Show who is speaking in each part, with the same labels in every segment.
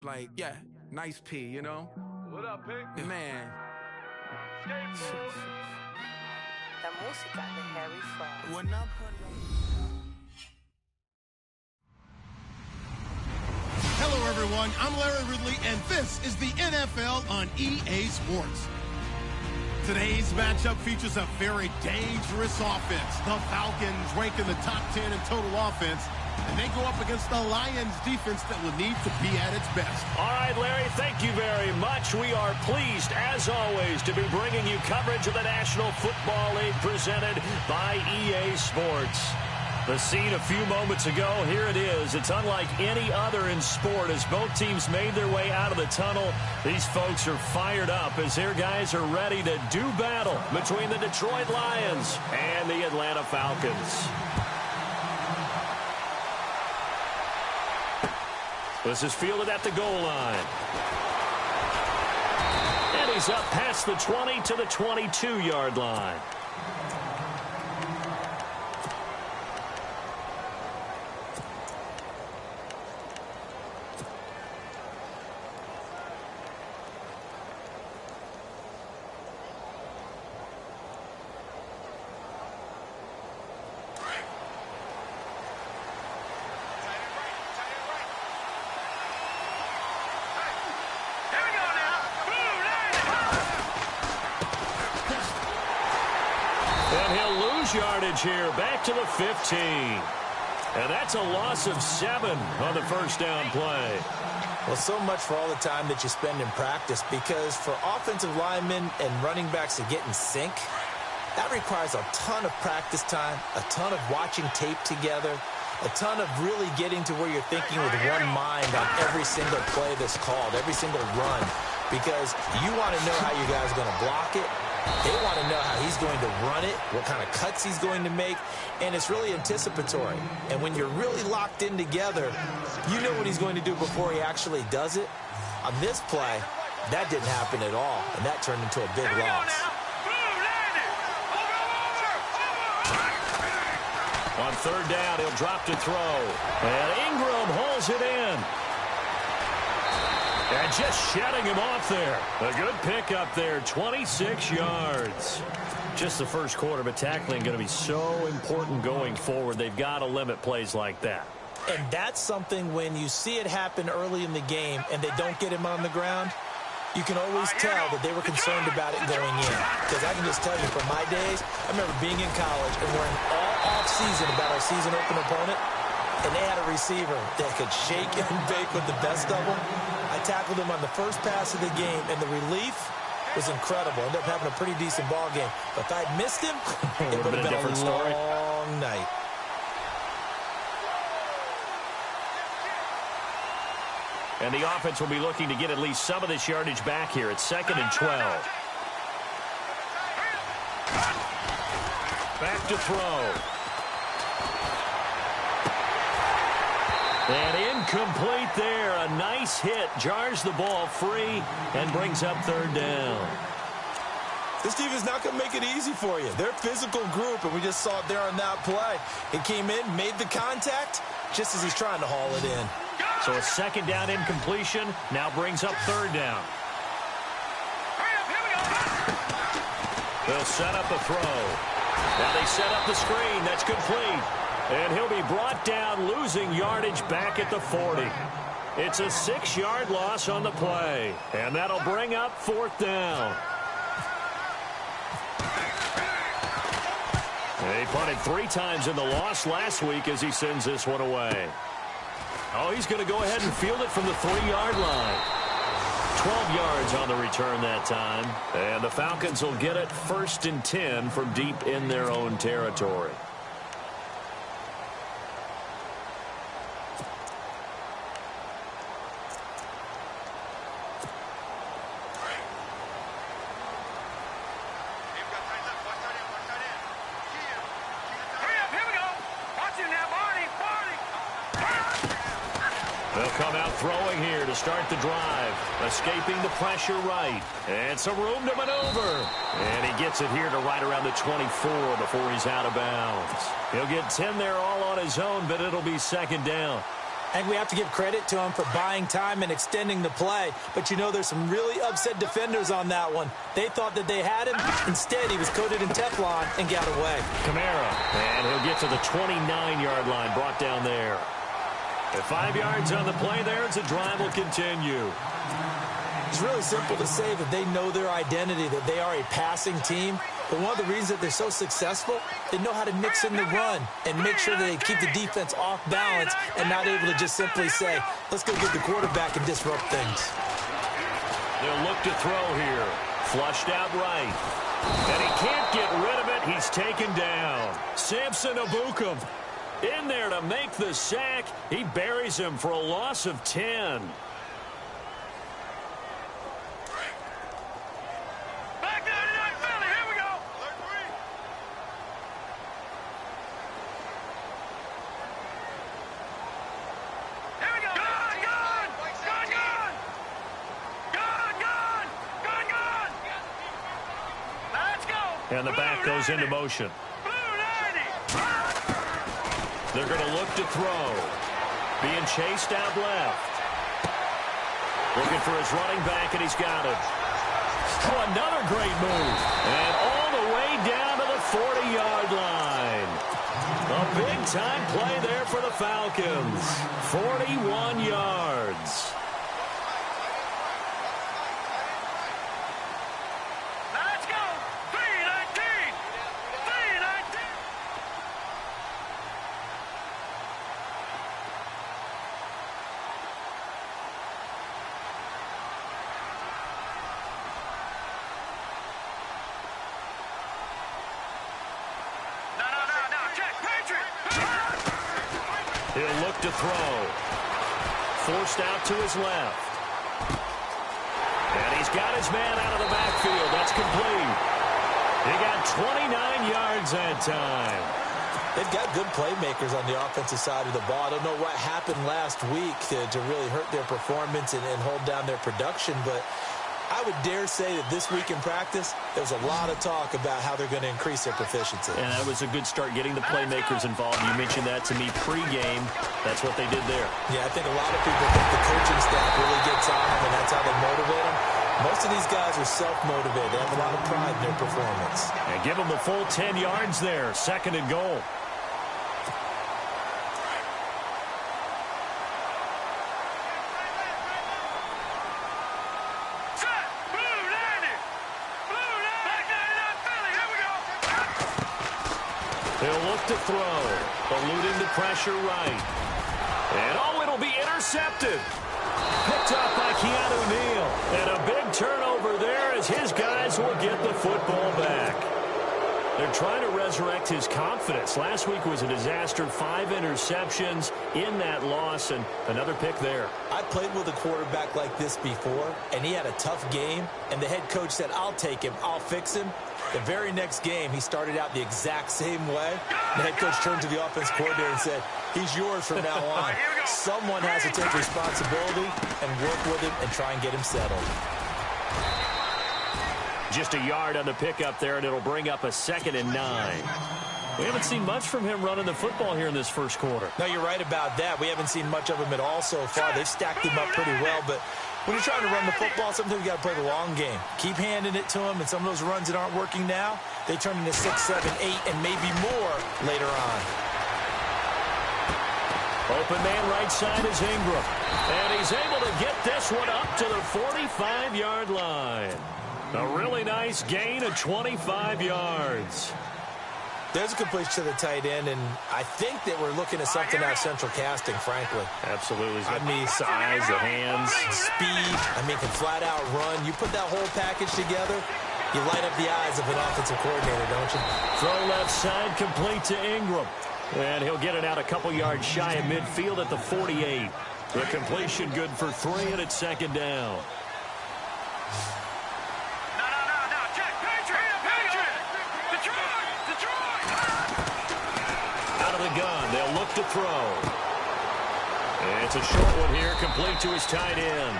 Speaker 1: like, yeah, nice P, you know?
Speaker 2: What up, Pig?
Speaker 1: Man.
Speaker 3: La música de Harry Fraud.
Speaker 1: When I'm
Speaker 4: Hello, everyone. I'm Larry Ridley, and this is the NFL on EA Sports. Today's matchup features a very dangerous offense. The Falcons rank in the top 10 in total offense, and they go up against the Lions defense that will need to be at its best.
Speaker 5: All right, Larry, thank you very much. We are pleased, as always, to be bringing you coverage of the National Football League presented by EA Sports. The scene a few moments ago, here it is. It's unlike any other in sport as both teams made their way out of the tunnel. These folks are fired up as their guys are ready to do battle between the Detroit Lions and the Atlanta Falcons. This is fielded at the goal line. And he's up past the 20 to the 22-yard line. Yardage here, back to the 15. And that's a loss of 7 on the first down play.
Speaker 6: Well, so much for all the time that you spend in practice, because for offensive linemen and running backs to get in sync, that requires a ton of practice time, a ton of watching tape together, a ton of really getting to where you're thinking with one mind on every single play that's called, every single run, because you want to know how you guys are going to block it. They want to know how he's going to run it, what kind of cuts he's going to make, and it's really anticipatory. And when you're really locked in together, you know what he's going to do before he actually does it. On this play, that didn't happen at all, and that turned into a big loss.
Speaker 5: On third down, he'll drop to throw. And Ingram holds it in. And just shutting him off there. A good pickup there, 26 yards. Just the first quarter, but tackling going to be so important going forward. They've got to limit plays like that.
Speaker 6: And that's something when you see it happen early in the game and they don't get him on the ground, you can always tell that they were concerned about it going in. Because I can just tell you from my days, I remember being in college and worrying all off-season about our season open opponent, and they had a receiver that could shake and bake with the best of them. I tackled him on the first pass of the game, and the relief was incredible. Ended up having a pretty decent ball game. But if I'd missed him, it would have been a long night.
Speaker 5: And the offense will be looking to get at least some of this yardage back here. It's 2nd and 12. Back to throw. And incomplete there. A nice hit. Jars the ball free and brings up third down.
Speaker 6: This team is not going to make it easy for you. They're a physical group, and we just saw it there on that play. He came in, made the contact, just as he's trying to haul it in.
Speaker 5: So a second down incompletion now brings up third down. They'll set up a throw. Now they set up the screen. That's complete. And he'll be brought down, losing yardage back at the 40. It's a 6-yard loss on the play. And that'll bring up fourth down. He punted 3 times in the loss last week as he sends this one away. Oh, he's going to go ahead and field it from the 3-yard line. 12 yards on the return that time. And the Falcons will get it 1st and 10 from deep in their own territory. They'll come out throwing here to start the drive. Escaping the pressure right. And some room to maneuver. And he gets it here to right around the 24 before he's out of bounds. He'll get 10 there all on his own, but it'll be second down.
Speaker 6: I think we have to give credit to him for buying time and extending the play. But, you know, there's some really upset defenders on that one. They thought that they had him. Instead, he was coated in Teflon and got away.
Speaker 5: Kamara, and he'll get to the 29-yard line, brought down there. At 5 yards on the play there, as the drive will continue.
Speaker 6: It's really simple to say that they know their identity, that they are a passing team. But one of the reasons that they're so successful, they know how to mix in the run and make sure that they keep the defense off balance and not able to just simply say, let's go get the quarterback and disrupt things.
Speaker 5: They'll look to throw here. Flushed out right. And he can't get rid of it. He's taken down. Samson Abukum in there to make the sack. He buries him for a loss of 10. And the back goes into motion. They're going to look to throw. Being chased out left. Looking for his running back, and he's got it. Oh, another great move. And all the way down to the 40-yard line. A big-time play there for the Falcons. 41 yards. He'll look to throw. Forced out to his left. And he's got his man out of the backfield. That's complete. He got 29 yards that time.
Speaker 6: They've got good playmakers on the offensive side of the ball. I don't know what happened last week to really hurt their performance and hold down their production, but I would dare say that this week in practice, there was a lot of talk about how they're going to increase their proficiency.
Speaker 5: And that was a good start, getting the playmakers involved. You mentioned that to me pregame. That's what they did there.
Speaker 6: Yeah, I think a lot of people think the coaching staff really gets on them, and that's how they motivate them. Most of these guys are self-motivated. They have a lot of pride in their performance.
Speaker 5: And give them the full 10 yards there. 2nd and goal. He'll look to throw, eluding the pressure right. And, oh, it'll be intercepted. Picked up by Keanu Neal. And a big turnover there as his guys will get the football back. They're trying to resurrect his confidence. Last week was a disaster. 5 interceptions in that loss, and another pick there.
Speaker 6: I played with a quarterback like this before, and he had a tough game, and the head coach said, I'll take him, I'll fix him. The very next game, he started out the exact same way. The head coach turned to the offense coordinator and said, he's yours from now on. Someone has to take responsibility and work with him and try and get him settled.
Speaker 5: Just a yard on the pickup there, and it'll bring up a 2nd and 9. We haven't seen much from him running the football here in this first quarter.
Speaker 6: No, you're right about that. We haven't seen much of him at all so far. They've stacked him up pretty well, but when you're trying to run the football, sometimes you got to play the long game. Keep handing it to him, and some of those runs that aren't working now, they turn into 6, 7, 8, and maybe more later on.
Speaker 5: Open man right side is Ingram. And he's able to get this one up to the 45-yard line. A really nice gain of 25 yards.
Speaker 6: There's a completion to the tight end, and I think that we're looking at something out of central casting, frankly.
Speaker 5: Absolutely.
Speaker 6: I mean,
Speaker 5: size, the hands,
Speaker 6: speed. I mean, can flat out run. You put that whole package together, you light up the eyes of an offensive coordinator, don't you?
Speaker 5: Throw left side, complete to Ingram. And he'll get it out a couple yards shy of midfield at the 48. The completion good for 3, and it's 2nd down. Gun. They'll look to throw. And it's a short one here, complete to his tight end.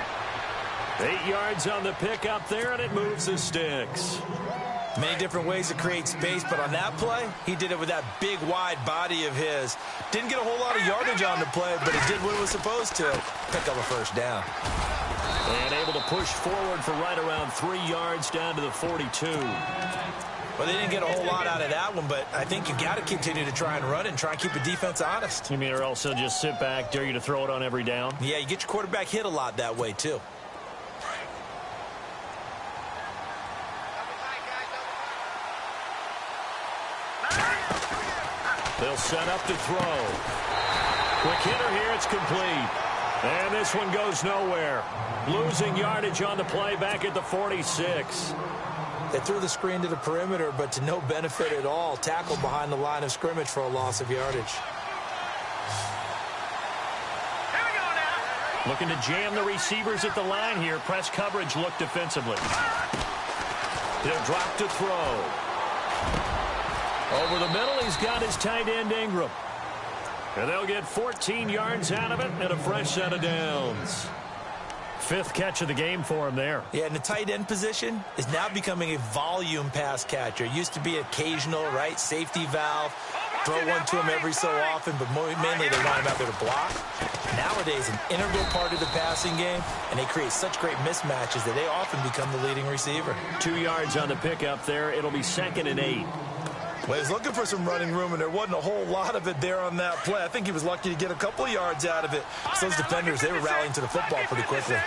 Speaker 5: 8 yards on the pickup there, and it moves the sticks.
Speaker 6: Many different ways to create space, but on that play, he did it with that big, wide body of his. Didn't get a whole lot of yardage on the play, but it did what it was supposed to. Pick up a first down.
Speaker 5: And able to push forward for right around 3 yards down to the 42.
Speaker 6: Well, they didn't get a whole lot out of that one, but I think you got to continue to try and run it and try and keep the defense honest.
Speaker 5: You mean, or else they'll just sit back, dare you to throw it on every down?
Speaker 6: Yeah, you get your quarterback hit a lot that way, too.
Speaker 5: They'll set up to throw. Quick hitter here, it's complete. And this one goes nowhere. Losing yardage on the play back at the 46.
Speaker 6: They threw the screen to the perimeter, but to no benefit at all. Tackled behind the line of scrimmage for a loss of yardage.
Speaker 5: Looking to jam the receivers at the line here. Press coverage look defensively. They'll drop to throw. Over the middle, he's got his tight end Ingram. And they'll get 14 yards out of it and a fresh set of downs. 5th catch of the game for him there.
Speaker 6: Yeah, and the tight end position is now becoming a volume pass catcher. It used to be occasional, right? Safety valve. Throw one to him every so often, but mainly they want him out there to block. Nowadays, an integral part of the passing game, and they create such great mismatches that they often become the leading receiver.
Speaker 5: 2 yards on the pickup there. It'll be 2nd and 8.
Speaker 6: Well, he was looking for some running room, and there wasn't a whole lot of it there on that play. I think he was lucky to get a couple of yards out of it. So those defenders, they were rallying to the football pretty quickly.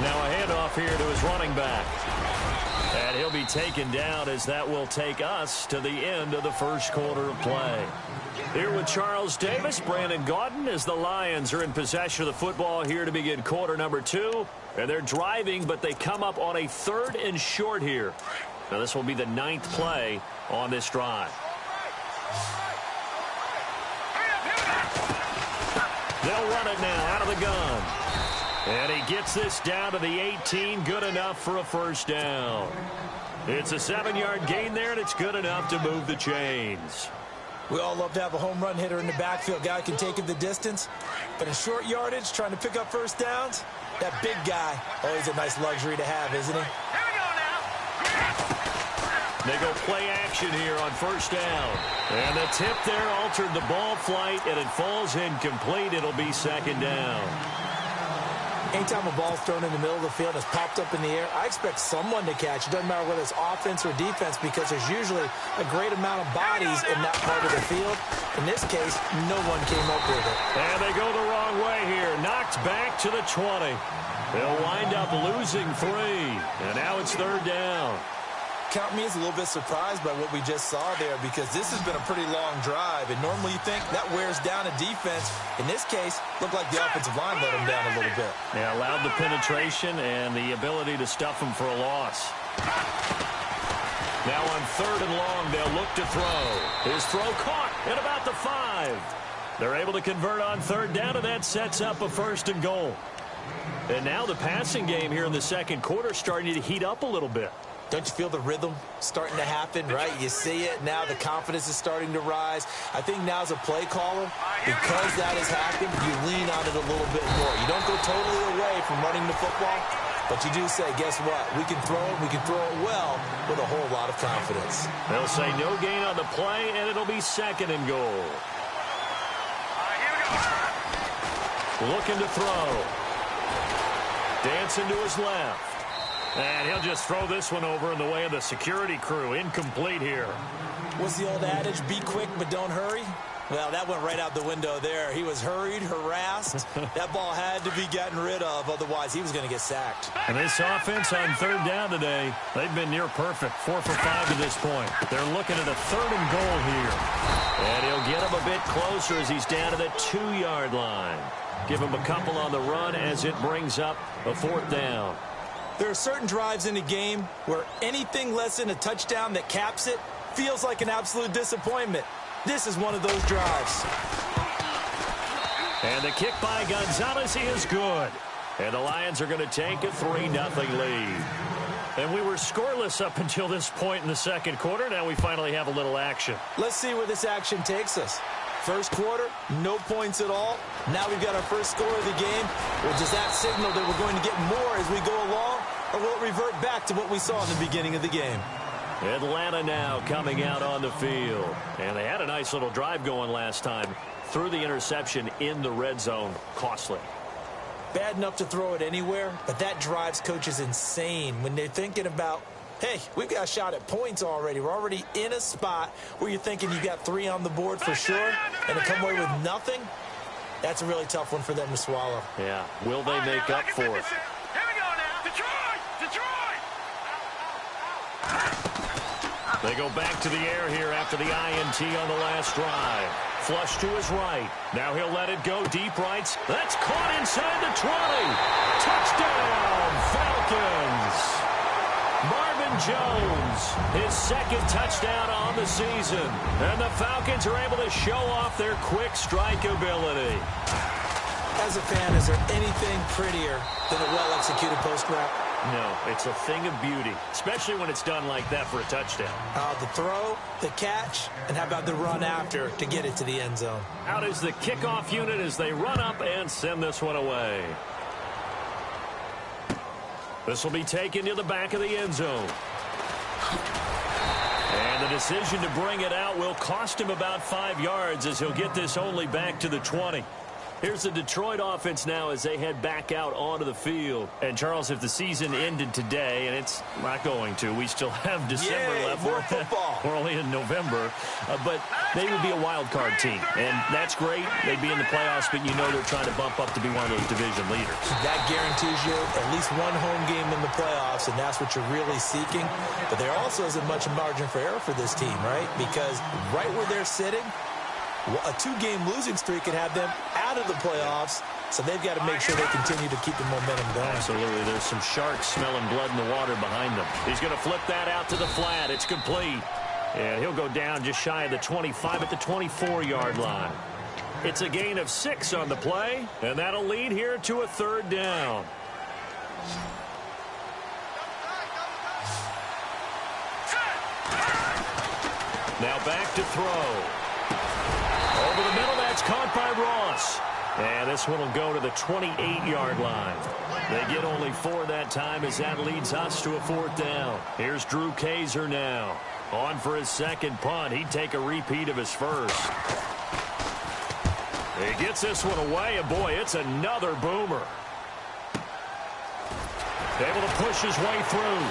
Speaker 5: Now a handoff here to his running back. And he'll be taken down as that will take us to the end of the first quarter of play. Here with Charles Davis, Brandon Gaudin, as the Lions are in possession of the football here to begin quarter number 2. And they're driving, but they come up on a 3rd and short here. Now this will be the 9th play on this drive. They'll run it now out of the gun. And he gets this down to the 18, good enough for a first down. It's a 7-yard gain there, and it's good enough to move the chains.
Speaker 6: We all love to have a home run hitter in the backfield. Guy can take it the distance. But in short yardage, trying to pick up first downs, that big guy, always a nice luxury to have, isn't he?
Speaker 5: They go play action here on first down. And the tip there altered the ball flight, and it falls incomplete. It'll be 2nd down.
Speaker 6: Anytime a ball's thrown in the middle of the field and it's popped up in the air, I expect someone to catch. It doesn't matter whether it's offense or defense because there's usually a great amount of bodies in that part of the field. In this case, no one came up with it.
Speaker 5: And they go the wrong way here. Knocked back to the 20. They'll wind up losing 3. And now it's 3rd down.
Speaker 6: Count me as a little bit surprised by what we just saw there because this has been a pretty long drive, and normally you think that wears down a defense. In this case, looked like the offensive line let them down a little bit.
Speaker 5: Yeah, allowed the penetration and the ability to stuff them for a loss. Now on 3rd and long, they'll look to throw. His throw caught at about the 5. They're able to convert on 3rd down, and that sets up a 1st and goal. And now the passing game here in the second quarter starting to heat up a little bit.
Speaker 6: Don't you feel the rhythm starting to happen, right? You see it now. The confidence is starting to rise. I think now as a play caller, because that has happened, you lean on it a little bit more. You don't go totally away from running the football, but you do say, guess what? We can throw it. We can throw it well with a whole lot of confidence.
Speaker 5: They'll say no gain on the play, and it'll be 2nd and goal. Looking to throw. Dancing to his left. And he'll just throw this one over in the way of the security crew. Incomplete here.
Speaker 6: What's the old adage? Be quick, but don't hurry. Well, that went right out the window there. He was hurried, harassed. That ball had to be gotten rid of. Otherwise, he was going to get sacked.
Speaker 5: And this offense on 3rd down today, they've been near perfect. 4 for 5 to this point. They're looking at a 3rd and goal here. And he'll get him a bit closer as he's down to the 2-yard line. Give him a couple on the run as it brings up a 4th down.
Speaker 6: There are certain drives in a game where anything less than a touchdown that caps it feels like an absolute disappointment. This is one of those drives.
Speaker 5: And the kick by Gonzalez is good. And the Lions are going to take a 3-0 lead. And we were scoreless up until this point in the second quarter. Now we finally have a little action.
Speaker 6: Let's see where this action takes us. First quarter, no points at all. Now we've got our first score of the game. Well, does that signal that we're going to get more as we go along, or will it revert back to what we saw in the beginning of the game?
Speaker 5: Atlanta now coming out on the field. And they had a nice little drive going last time. Threw the interception in the red zone. Costly.
Speaker 6: Bad enough to throw it anywhere, but that drives coaches insane when they're thinking about, hey, we've got a shot at points already. We're already in a spot where you're thinking you got 3 on the board for sure, and to come away with nothing, that's a really tough one for them to swallow.
Speaker 5: Yeah. Will they make up for it?
Speaker 2: Here we go now. Detroit! Detroit!
Speaker 5: They go back to the air here after the INT on the last drive. Flush to his right. Now he'll let it go deep right. That's caught inside the 20. Touchdown, Falcons. Marvin Jones, his second touchdown on the season. And the Falcons are able to show off their quick strike ability.
Speaker 6: As a fan, is there anything prettier than a well-executed post route?
Speaker 5: No, it's a thing of beauty, especially when it's done like that for a touchdown.
Speaker 6: The throw, the catch, and how about the run after to get it to the end zone?
Speaker 5: Out is the kickoff unit as they run up and send this one away. This will be taken to the back of the end zone. And the decision to bring it out will cost him about 5 yards as he'll get this only back to the 20. Here's the Detroit offense now as they head back out onto the field. And, Charles, if the season ended today, and it's not going to, we still have December left.
Speaker 6: More football.
Speaker 5: We're only in November. But they would be a wild card team. And that's great. They'd be in the playoffs, but you know they're trying to bump up to be one of those division leaders.
Speaker 6: That guarantees you at least one home game in the playoffs, and that's what you're really seeking. But there also isn't much margin for error for this team, right? Because right where they're sitting, a 2-game losing streak could have them out of the playoffs, so they've got to make sure they continue to keep the momentum going.
Speaker 5: Absolutely. There's some sharks smelling blood in the water behind them. He's going to flip that out to the flat. It's complete. And he'll go down just shy of the 25 at the 24-yard line. It's a gain of 6 on the play, and that'll lead here to a 3rd down. Now back to throw. Over the middle, that's caught by Ross. And this one will go to the 28-yard line. They get only 4 that time as that leads us to a 4th down. Here's Drew Kaiser now. On for his second punt. He'd take a repeat of his first. He gets this one away, and boy, it's another boomer. Able to push his way through.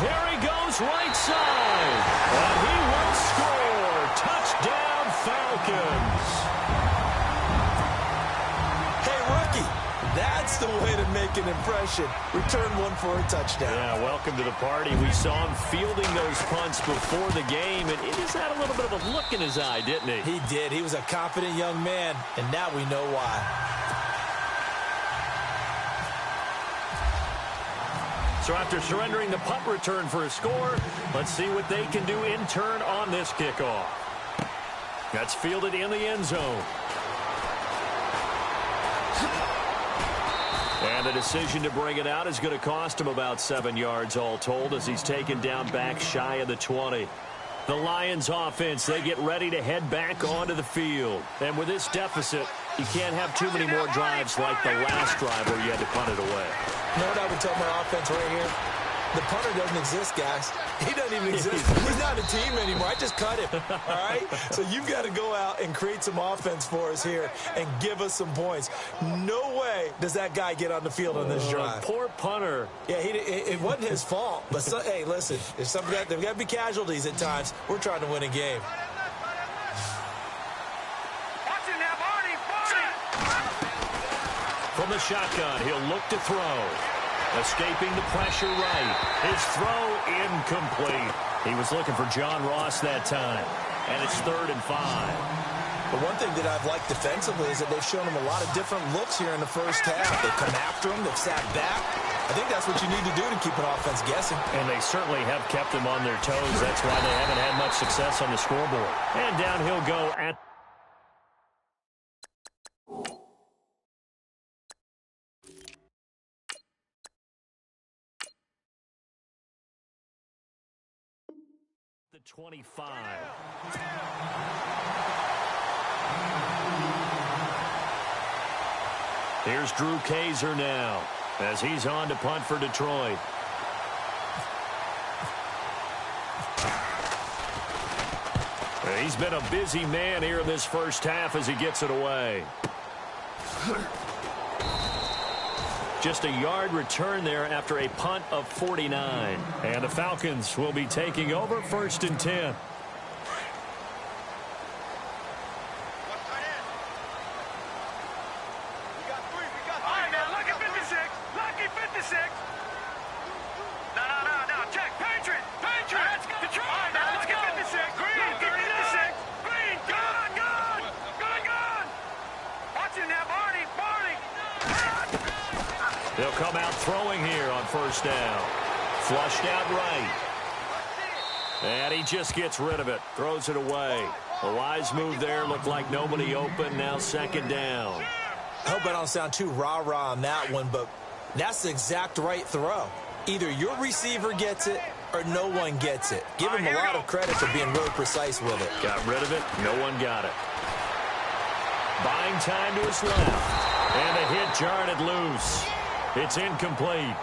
Speaker 5: There he goes, right side. And he will score. Touchdown, Falcons.
Speaker 6: Hey, rookie, that's the way to make an impression. Return one for a touchdown.
Speaker 5: Yeah, welcome to the party. We saw him fielding those punts before the game, and he just had a little bit of a look in his eye, didn't he?
Speaker 6: He did. He was a confident young man, and now we know why.
Speaker 5: So after surrendering the punt return for a score, let's see what they can do in turn on this kickoff. That's fielded in the end zone. And the decision to bring it out is going to cost him about 7 yards all told as he's taken down back shy of the 20. The Lions offense, they get ready to head back onto the field. And with this deficit, you can't have too many more drives like the last drive where you had to punt it away.
Speaker 6: You know what I would tell my offense right here? The punter doesn't exist, guys. He doesn't even exist. He's not a team anymore. I just cut him, all right? So you've got to go out and create some offense for us here and give us some points. No way does that guy get on the field on this drive.
Speaker 5: Poor punter.
Speaker 6: Yeah, it wasn't his fault. But, hey, listen, there's got to be casualties at times. We're trying to win a game.
Speaker 5: From the shotgun, he'll look to throw. Escaping the pressure right. His throw incomplete. He was looking for John Ross that time. And it's 3rd and 5.
Speaker 6: But one thing that I've liked defensively is that they've shown him a lot of different looks here in the first half. They've come after him. They've sat back. I think that's what you need to do to keep an offense guessing.
Speaker 5: And they certainly have kept them on their toes. That's why they haven't had much success on the scoreboard. And down he'll go at 25. Here's Drew Kaiser now as he's on to punt for Detroit. He's been a busy man here in this first half as he gets it away. Just a yard return there after a punt of 49. And the Falcons will be taking over 1st and 10. They'll come out throwing here on 1st down. Flushed out right. And he just gets rid of it. Throws it away. A wise move there. Looked like nobody open. Now 2nd down.
Speaker 6: I hope I don't sound too rah-rah on that one, but that's the exact right throw. Either your receiver gets it or no one gets it. Give him a lot of credit for being really precise with it.
Speaker 5: Got rid of it. No one got it. Buying time to his left. And a hit jarred it loose. It's incomplete.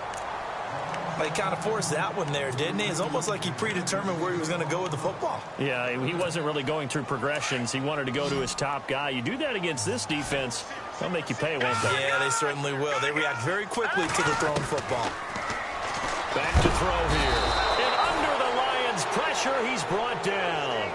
Speaker 6: He kind of forced that one there, didn't he? It's almost like he predetermined where he was going to go with the football.
Speaker 5: Yeah, he wasn't really going through progressions. He wanted to go to his top guy. You do that against this defense, they'll make you pay, won't they?
Speaker 6: Yeah, they certainly will. They react very quickly to the thrown football.
Speaker 5: Back to throw here. And under the Lions' pressure, he's brought down.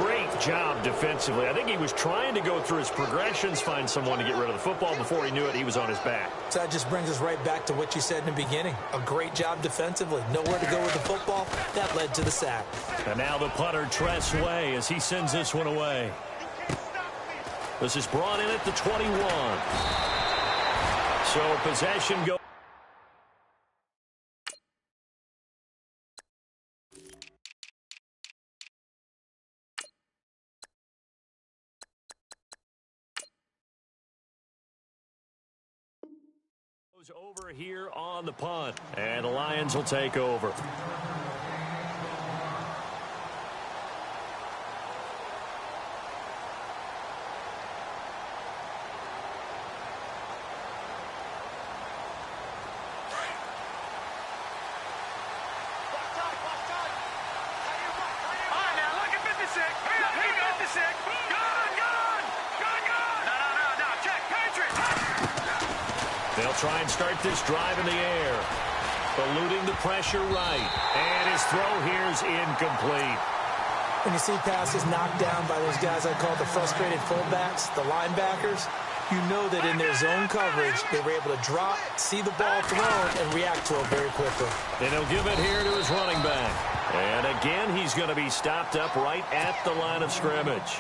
Speaker 5: Great job defensively. I think he was trying to go through his progressions, find someone to get rid of the football. Before he knew it, he was on his back.
Speaker 6: So that just brings us right back to what you said in the beginning. A great job defensively. Nowhere to go with the football. That led to the sack.
Speaker 5: And now the punter, Tress Way, as he sends this one away. This is brought in at the 21. So possession goes. Over here on the punt, and the Lions will take over. They'll try and start this drive in the air. Eluding the pressure right. And his throw here's incomplete.
Speaker 6: When you see passes knocked down by those guys I call the frustrated fullbacks, the linebackers, you know that in their zone coverage, they were able to drop, see the ball thrown, and react to it very quickly.
Speaker 5: And he'll give it here to his running back. And again, he's going to be stopped up right at the line of scrimmage.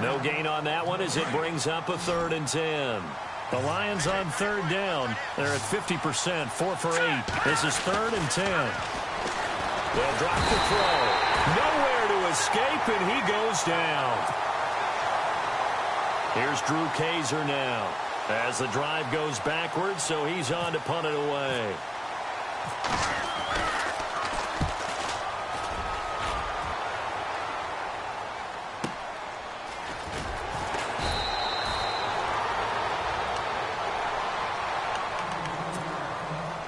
Speaker 5: No gain on that one as it brings up a 3rd and 10. The Lions on 3rd down. They're at 50%, 4 for 8. This is 3rd and 10. They'll drop the throw. Nowhere to escape, and he goes down. Here's Drew Kaiser now as the drive goes backwards, so he's on to punt it away.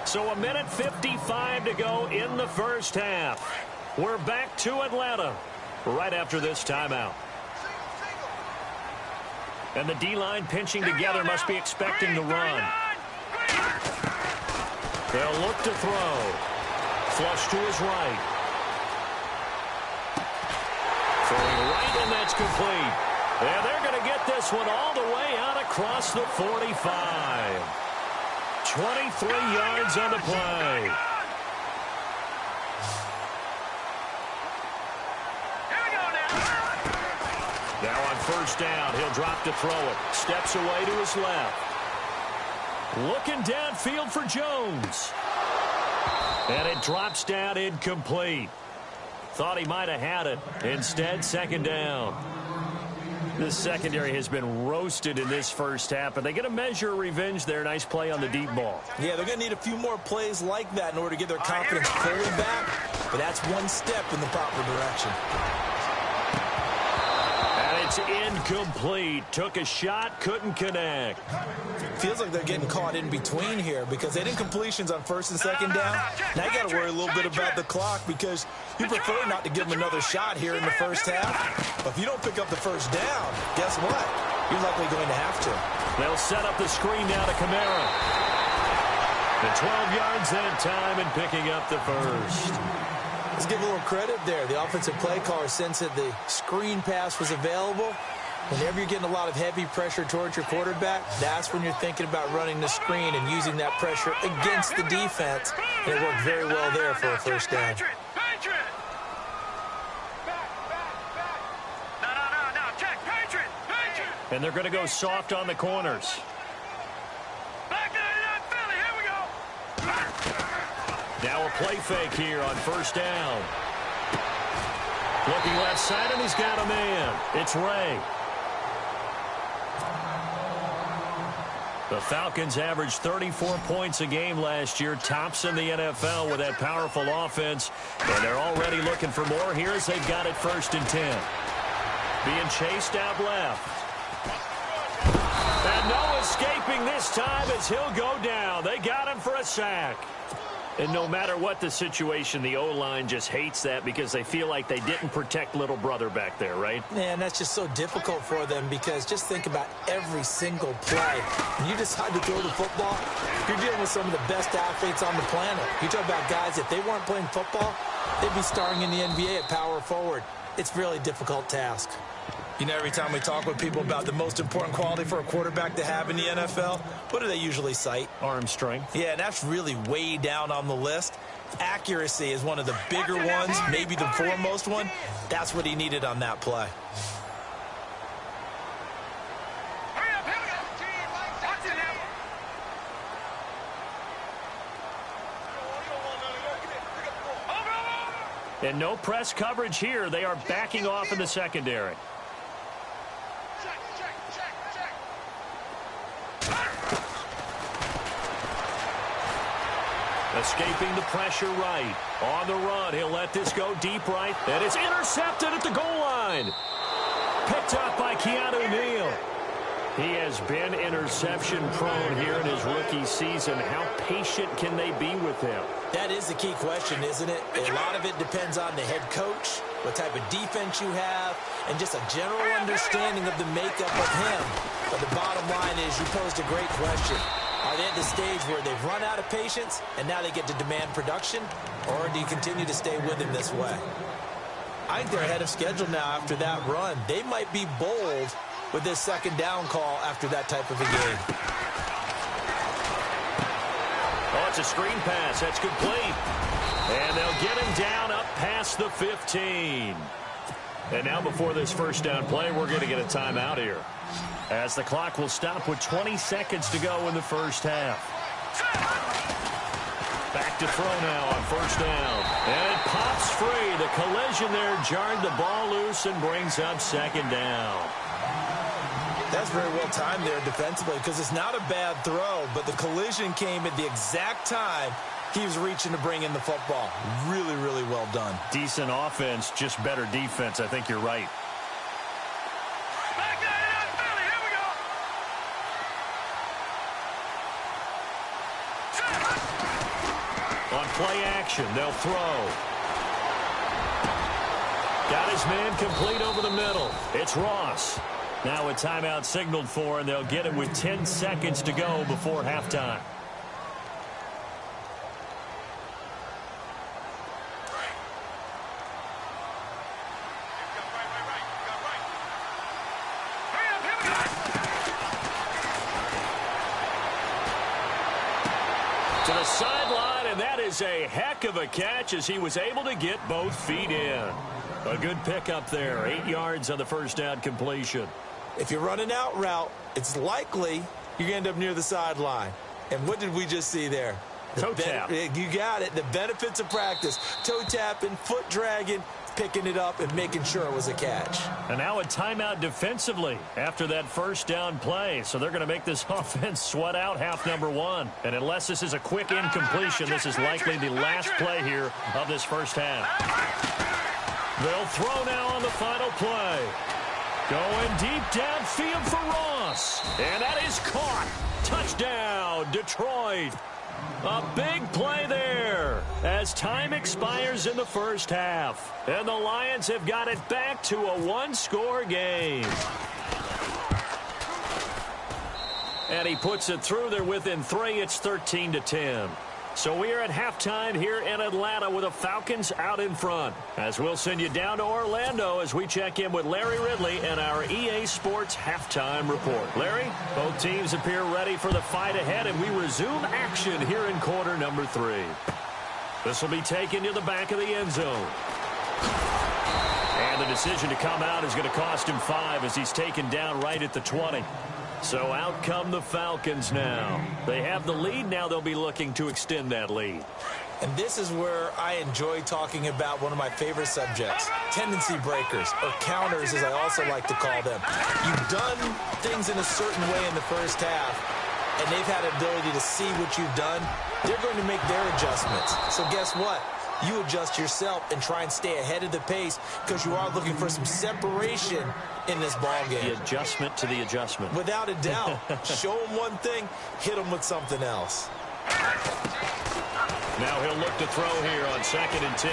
Speaker 5: So 1:55 to go in the first half. We're back to Atlanta right after this timeout. And the D-line pinching together must be expecting the run. They'll look to throw. Flush to his right. Throwing right, and that's complete. And they're going to get this one all the way out across the 45. 23 yards on the play. Now on 1st down, he'll drop to throw it. Steps away to his left. Looking downfield for Jones. And it drops down incomplete. Thought he might have had it. Instead, 2nd down. This secondary has been roasted in this first half, and they get a measure of revenge there. Nice play on the deep ball.
Speaker 6: Yeah, they're going to need a few more plays like that in order to get their confidence fully back. but that's one step in the proper direction.
Speaker 5: And it's incomplete. Took a shot, couldn't connect.
Speaker 6: Feels like they're getting caught in between here because they did completions on first and second down. Now you got to worry a little bit about the clock because you prefer not to give them another shot here in the first half. But if you don't pick up the first down, guess what? You're likely going to have to.
Speaker 5: They'll set up the screen now to Kamara. The 12 yards that time and picking up the first.
Speaker 6: Let's give a little credit there. The offensive play caller sensed that the screen pass was available. Whenever you're getting a lot of heavy pressure towards your quarterback, that's when you're thinking about running the screen and using that pressure against the defense. And it worked very well there for a first down.
Speaker 5: And they're going to go soft on the corners. Now a play fake here on first down. Looking left side, and he's got a man. It's Ray. The Falcons averaged 34 points a game last year, tops in the NFL with that powerful offense. And they're already looking for more here as they've got it 1st and 10. Being chased out left. And no escaping this time as he'll go down. They got him for a sack. And no matter what the situation, the O-line just hates that because they feel like they didn't protect little brother back there, right?
Speaker 6: Man, that's just so difficult for them because just think about every single play. When you decide to throw the football, you're dealing with some of the best athletes on the planet. You talk about guys, if they weren't playing football, they'd be starring in the NBA at power forward. It's a really difficult task. You know, every time we talk with people about the most important quality for a quarterback to have in the NFL, what do they usually cite?
Speaker 5: Arm strength.
Speaker 6: Yeah, and that's really way down on the list. Accuracy is one of the bigger ones, maybe the foremost one. That's what he needed on that play.
Speaker 5: And no press coverage here. They are backing off in the secondary. Escaping the pressure right. On the run, he'll let this go deep right. And it's intercepted at the goal line. Picked up by Keanu Neal. He has been interception prone here in his rookie season. How patient can they be with him?
Speaker 6: That is the key question, isn't it? A lot of it depends on the head coach, what type of defense you have, and just a general understanding of the makeup of him. But the bottom line is you posed a great question. Are they at the stage where they've run out of patience and now they get to demand production? Or do you continue to stay with him this way? I think they're ahead of schedule now after that run. They might be bold with this second down call after that type of a game.
Speaker 5: Oh, it's a screen pass. That's complete. And they'll get him down up past the 15. And now before this first down play, we're going to get a timeout here, as the clock will stop with 20 seconds to go in the first half. Back to throw now on first down. And it pops free. The collision there jarred the ball loose and brings up second down.
Speaker 6: That's very well timed there defensively because it's not a bad throw, but the collision came at the exact time he was reaching to bring in the football. Really, really well done.
Speaker 5: Decent offense, just better defense. I think you're right. On play action, they'll throw. Got his man complete over the middle. It's Ross. Now a timeout signaled for, and they'll get it with 10 seconds to go before halftime. To the sideline, and that is a heck of a catch as he was able to get both feet in. A good pickup there. 8 yards on the first down completion.
Speaker 6: If you're running out route, it's likely you're going to end up near the sideline. And what did we just see there?
Speaker 5: Toe tap.
Speaker 6: You got it. The benefits of practice. Toe tapping, foot dragging. picking it up and making sure it was a catch.
Speaker 5: And now a timeout defensively after that first down play. So they're going to make this offense sweat out half number one. And unless this is a quick incompletion, this is likely the last play here of this first half. They'll throw now on the final play. Going deep downfield for Ross. And that is caught. Touchdown, Detroit. A big play there as time expires in the first half. And the Lions have got it back to a one-score game. And he puts it through. They're within 3. It's 13-10. So we are at halftime here in Atlanta with the Falcons out in front. As we'll send you down to Orlando as we check in with Larry Ridley and our EA Sports halftime report. Larry, both teams appear ready for the fight ahead, and we resume action here in quarter number 3. This will be taken to the back of the end zone. And the decision to come out is going to cost him 5 as he's taken down right at the 20. So out come the Falcons now. They have the lead. Now they'll be looking to extend that lead.
Speaker 6: And this is where I enjoy talking about one of my favorite subjects, tendency breakers, or counters as I also like to call them. You've done things in a certain way in the first half, and they've had an ability to see what you've done. They're going to make their adjustments. So guess what? You adjust yourself and try and stay ahead of the pace because you are looking for some separation in this ball game.
Speaker 5: The adjustment to the adjustment.
Speaker 6: Without a doubt. Show them one thing, hit them with something else.
Speaker 5: Now he'll look to throw here on 2nd and 10.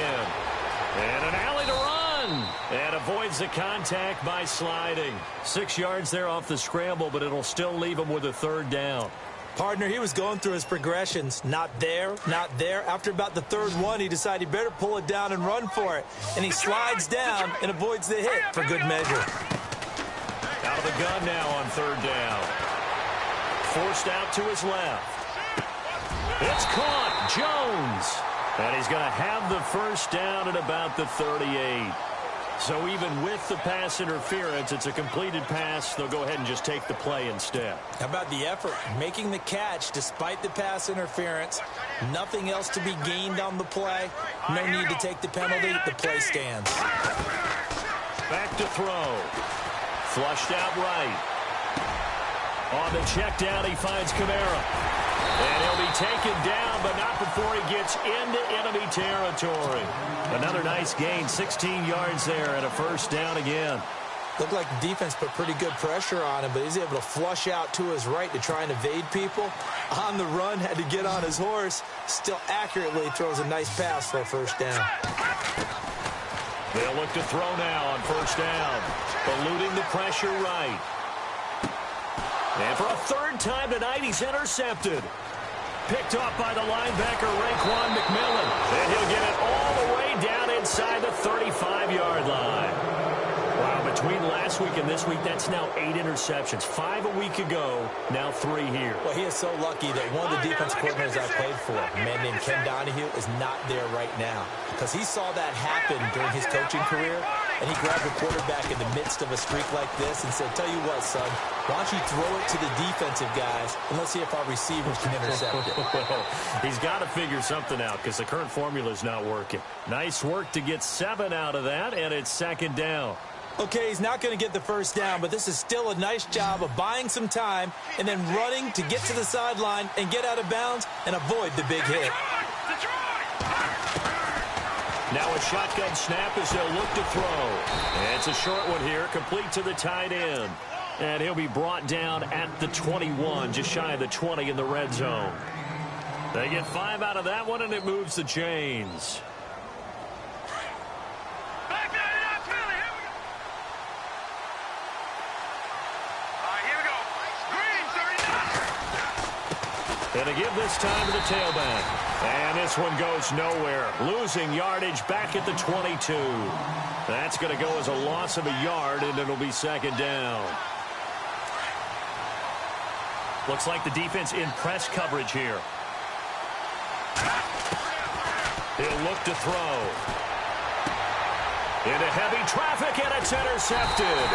Speaker 5: And an alley to run. And avoids the contact by sliding. 6 yards there off the scramble, but it'll still leave him with a 3rd down.
Speaker 6: Partner, he was going through his progressions. Not there, not there. After about the 3rd one, he decided he better pull it down and run for it. And he slides down and avoids the hit for good measure.
Speaker 5: Out of the gun now on 3rd down. Forced out to his left. It's caught. Jones. And he's going to have the first down at about the 38. So even with the pass interference, it's a completed pass. They'll go ahead and just take the play instead.
Speaker 6: How about the effort? Making the catch despite the pass interference. Nothing else to be gained on the play. No need to take the penalty. The play stands.
Speaker 5: Back to throw. Flushed out right. On the check down, he finds Kamara. And he'll be taken down, but not before he gets into enemy territory. Another nice gain, 16 yards there, and a first down again.
Speaker 6: Looked like the defense put pretty good pressure on him, but he's able to flush out to his right to try and evade people. On the run, had to get on his horse. Still accurately throws a nice pass for a first down.
Speaker 5: They'll look to throw now on first down. Eluding the pressure right. And for a 3rd time tonight, he's intercepted. Picked off by the linebacker, Raekwon McMillan. And he'll get it all the way down inside the 35-yard line. Wow, between last week and this week, that's now 8 interceptions. 5 a week ago, now 3 here.
Speaker 6: Well, he is so lucky that one of the defense coordinators I played for, a man named Ken Donahue, is not there right now. Because he saw that happen during his coaching career, and he grabbed the quarterback in the midst of a streak like this and said, tell you what, son, why don't you throw it to the defensive guys, and let's see if our receivers can intercept it.
Speaker 5: Well, he's got to figure something out because the current formula is not working. Nice work to get 7 out of that, and it's 2nd down.
Speaker 6: Okay, he's not going to get the first down, but this is still a nice job of buying some time and then running to get to the sideline and get out of bounds and avoid the big hit.
Speaker 5: Now a shotgun snap as they'll look to throw. And it's a short one here, complete to the tight end. And he'll be brought down at the 21, just shy of the 20 in the red zone. They get 5 out of that one, and it moves the chains. And to give this time to the tailback. And this one goes nowhere. Losing yardage back at the 22. That's going to go as a loss of a yard, and it'll be 2nd down. Looks like the defense in press coverage here. He'll look to throw. Into heavy traffic, and it's intercepted.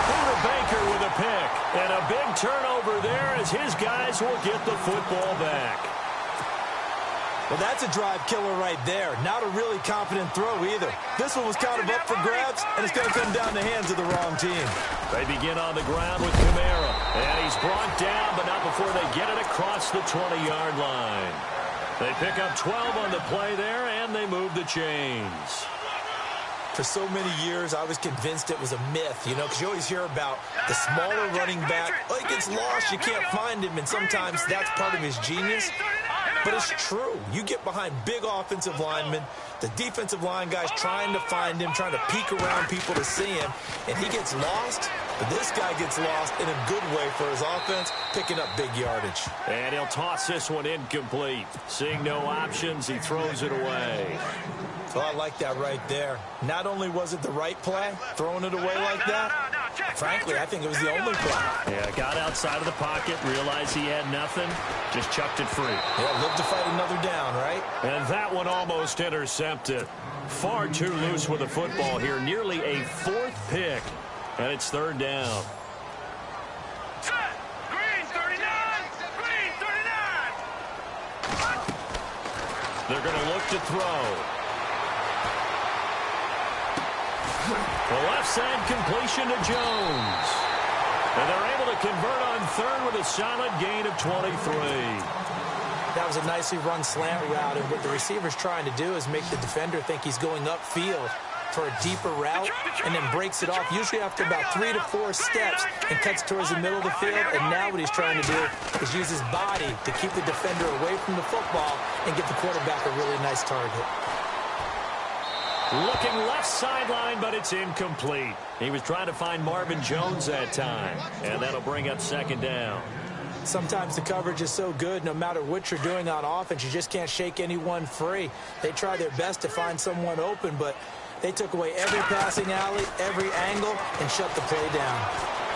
Speaker 5: Buda Baker with a pick. And a big turnover there as his guys will get the football back.
Speaker 6: Well, that's a drive killer right there. Not a really confident throw either. This one was kind of up for grabs, and it's going to come down in the hands of the wrong team.
Speaker 5: They begin on the ground with Kamara. And he's brought down, but not before they get it across the 20-yard line. They pick up 12 on the play there, and they move the chains.
Speaker 6: For so many years, I was convinced it was a myth, you know, because you always hear about the smaller running back. Oh, he gets lost, you can't find him, and sometimes that's part of his genius. But it's true. You get behind big offensive linemen, the defensive line guys trying to find him, trying to peek around people to see him, and he gets lost. But this guy gets lost in a good way for his offense, picking up big yardage.
Speaker 5: And he'll toss this one incomplete. Seeing no options, he throws it away.
Speaker 6: Oh, I like that right there. Not only was it the right play, throwing it away like that, frankly, I think it was the only play.
Speaker 5: Yeah, got outside of the pocket, realized he had nothing, just chucked it free.
Speaker 6: Yeah, live to fight another down, right?
Speaker 5: And that one almost intercepted. Far too loose with the football here. Nearly a fourth pick, and it's third down.
Speaker 2: Green 39! Green 39!
Speaker 5: They're going to look to throw. The left side completion to Jones. And they're able to convert on third with a solid gain of 23.
Speaker 6: That was a nicely run slant route, and what the receiver's trying to do is make the defender think he's going upfield for a deeper route and then breaks it off, usually after about 3 to 4 steps, and cuts towards the middle of the field. And now what he's trying to do is use his body to keep the defender away from the football and give the quarterback a really nice target.
Speaker 5: Looking left sideline, but it's incomplete. He was trying to find Marvin Jones that time, and that'll bring up second down.
Speaker 6: Sometimes the coverage is so good, no matter what you're doing on offense, you just can't shake anyone free. They try their best to find someone open, but they took away every passing alley, every angle, and shut the play down.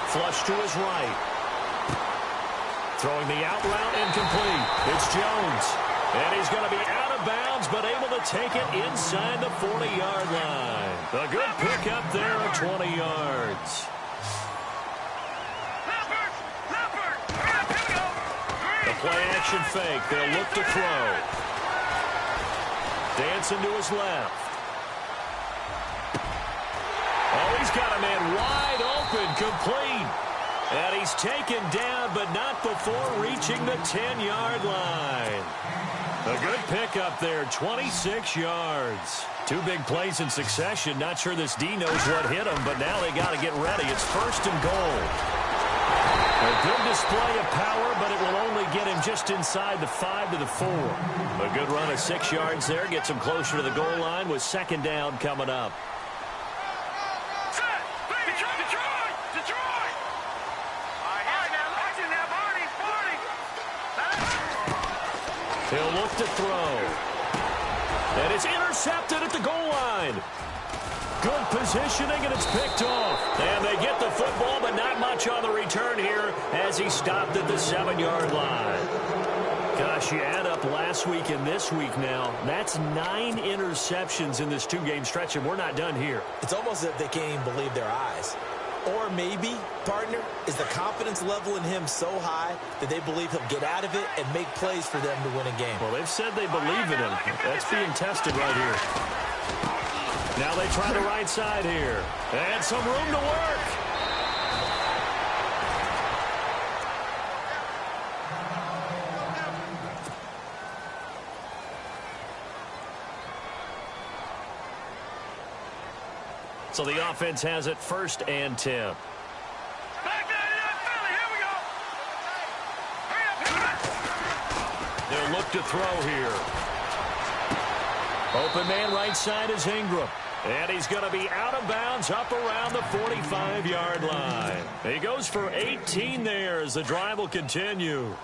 Speaker 5: Flush to his right. Throwing the out route, incomplete. It's Jones. And he's going to be out of bounds, but able to take it inside the 40-yard line. A good pickup there of 20 yards. The play-action fake. They'll look to throw. Dancing to his left. Oh, he's got a man wide open, complete. And he's taken down, but not before reaching the 10-yard line. A good pickup there, 26 yards. 2 big plays in succession. Not sure this D knows what hit him, but now they got to get ready. It's first and goal. A good display of power, but it will only get him just inside the 5 to the 4. A good run of 6 yards there. Gets him closer to the goal line with second down coming up. He'll look to throw. And it's intercepted at the goal line. Good positioning, and it's picked off. And they get the football, but not much on the return here as he stopped at the 7-yard line. Gosh, you add up last week and this week now. That's 9 interceptions in this 2-game stretch, and we're not done here.
Speaker 6: It's almost as if they can't even believe their eyes. Or maybe, partner, is the confidence level in him so high that they believe he'll get out of it and make plays for them to win a game.
Speaker 5: Well, they've said they believe in him. That's being tested right here. Now they try the right side here. And some room to work. So the offense has it first and 10. They'll look to throw here. Open man right side is Ingram. And he's going to be out of bounds up around the 45-yard line. He goes for 18 there as the drive will continue.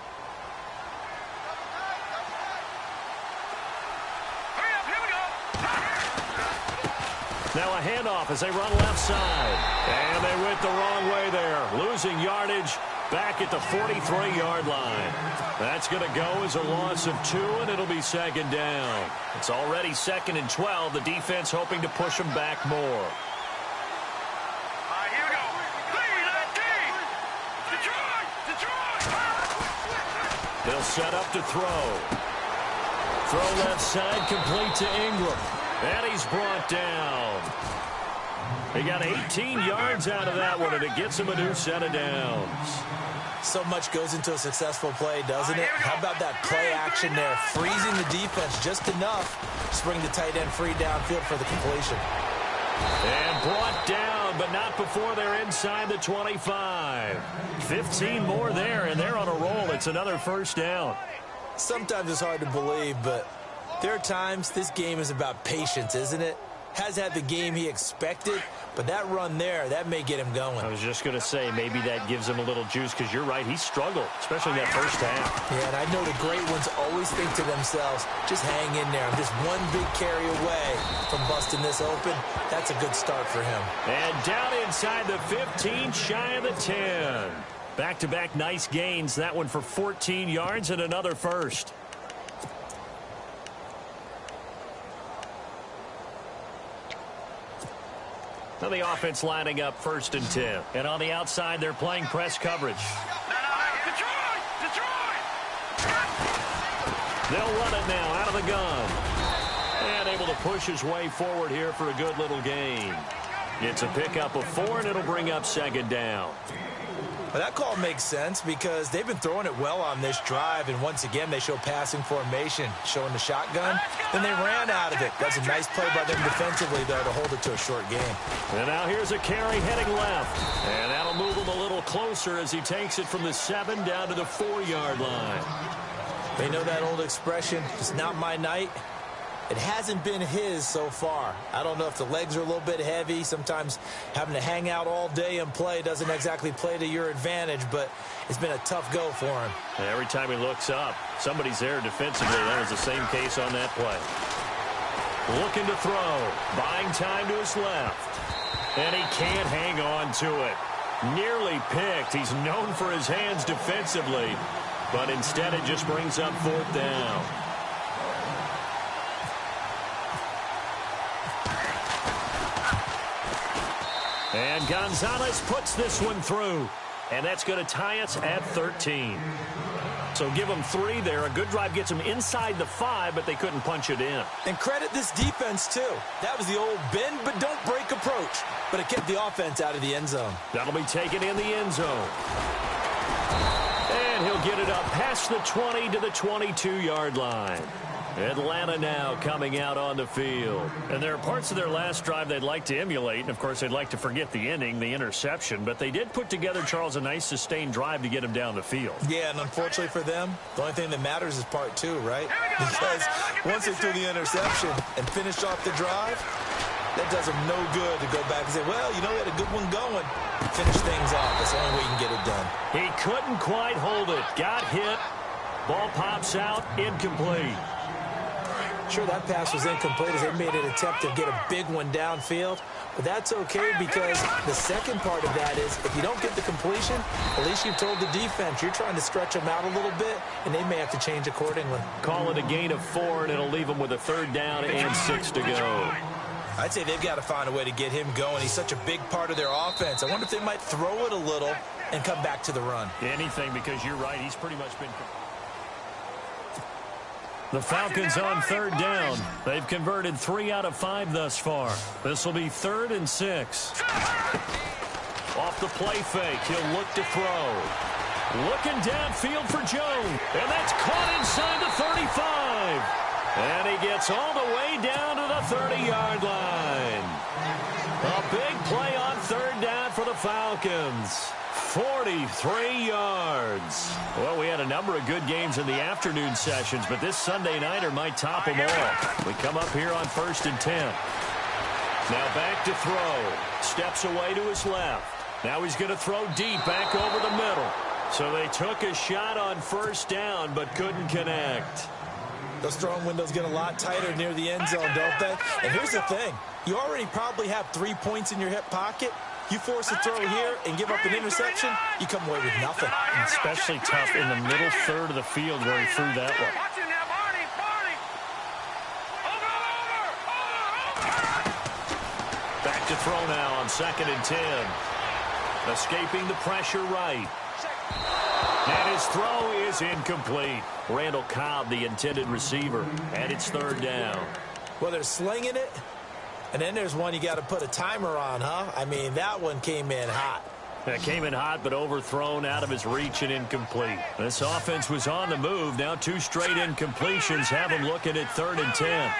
Speaker 5: Now a handoff as they run left side. And they went the wrong way there. Losing yardage back at the 43-yard line. That's going to go as a loss of 2, and it'll be second down. It's already 2nd and 12. The defense hoping to push them back more.
Speaker 2: Here we go. Detroit!
Speaker 5: They'll set up to throw. Throw left side, complete to Ingram. And he's brought down. He got 18 yards out of that one, and it gets him a new set of downs.
Speaker 6: So much goes into a successful play, doesn't it? How about that play action there? Freezing the defense just enough to bring the tight end free downfield for the completion.
Speaker 5: And brought down, but not before they're inside the 25. 15 more there, and they're on a roll. It's another first down.
Speaker 6: Sometimes it's hard to believe, but there are times this game is about patience, isn't it? Has had the game he expected, but that run there, that may get him going.
Speaker 5: I was just going to say, maybe that gives him a little juice, because you're right, he struggled, especially in that first half.
Speaker 6: Yeah, and I know the great ones always think to themselves, just hang in there. I'm just one big carry away from busting this open. That's a good start for him.
Speaker 5: And down inside the 15, shy of the 10. Back-to-back nice gains, that one for 14 yards and another first. Now the offense lining up 1st and 10. And on the outside, they're playing press coverage.
Speaker 2: Detroit!
Speaker 5: They'll run it now out of the gun. And able to push his way forward here for a good little gain. It's a pickup of 4, and it'll bring up 2nd down.
Speaker 6: Well, that call makes sense because they've been throwing it well on this drive, and once again they show passing formation, showing the shotgun. Then they ran out of it. That's a nice play by them defensively, though, to hold it to a short game.
Speaker 5: And now here's a carry heading left. And that'll move him a little closer as he takes it from the 7 down to the 4-yard line.
Speaker 6: They know that old expression, it's not my night. It hasn't been his so far. I don't know if the legs are a little bit heavy. Sometimes having to hang out all day and play doesn't exactly play to your advantage, but it's been a tough go for him.
Speaker 5: And every time he looks up, somebody's there defensively. That was the same case on that play. Looking to throw. Buying time to his left. And he can't hang on to it. Nearly picked. He's known for his hands defensively, but instead it just brings up 4th down. And Gonzalez puts this one through. And that's going to tie us at 13. So give them 3 there. A good drive gets them inside the 5, but they couldn't punch it in.
Speaker 6: And credit this defense, too. That was the old bend but don't break approach. But it kept the offense out of the end zone.
Speaker 5: That'll be taken in the end zone. And he'll get it up past the 20 to the 22-yard line. Atlanta now coming out on the field. And there are parts of their last drive they'd like to emulate. And, of course, they'd like to forget the ending, the interception. But they did put together, Charles, a nice sustained drive to get him down the field.
Speaker 6: Yeah, and unfortunately for them, the only thing that matters is part 2, right? Because once they threw the interception and finished off the drive, that does them no good to go back and say, well, you know, we had a good one going. Finish things off. That's the only way you can get it done.
Speaker 5: He couldn't quite hold it. Got hit. Ball pops out. Incomplete.
Speaker 6: Sure, that pass was incomplete as they made an attempt to get a big one downfield. But that's okay because the second part of that is if you don't get the completion, at least you've told the defense you're trying to stretch them out a little bit, and they may have to change accordingly.
Speaker 5: Call it a gain of 4, and it'll leave them with a 3rd down and 6 to go.
Speaker 6: I'd say they've got to find a way to get him going. He's such a big part of their offense. I wonder if they might throw it a little and come back to the run.
Speaker 5: Anything, because you're right. He's pretty much been... The Falcons on 3rd down. They've converted 3 out of 5 thus far. This will be 3rd and 6. Off the play fake, he'll look to throw. Looking downfield for Jones. And that's caught inside the 35. And he gets all the way down to the 30-yard line. A big play on 3rd down for the Falcons. 43 yards. Well, we had a number of good games in the afternoon sessions, but this Sunday nighter might top them all. We come up here on 1st and 10. Now back to throw. Steps away to his left. Now he's going to throw deep back over the middle. So they took a shot on 1st down, but couldn't connect.
Speaker 6: Those throwing windows get a lot tighter near the end zone, don't they? And here's the thing. You already probably have 3 points in your hip pocket. You force a throw here and give up an interception, you come away with nothing.
Speaker 5: And especially tough in the middle 3rd of the field where he threw that one. Back to throw now on 2nd and 10. Escaping the pressure right. And his throw is incomplete. Randall Cobb, the intended receiver, and it's third down.
Speaker 6: Well, they're slinging it, and then there's one you got to put a timer on, huh? I mean, that one came in hot.
Speaker 5: That came in hot, but overthrown, out of his reach, and incomplete. This offense was on the move. Now 2 straight incompletions have them looking at 3rd and 10.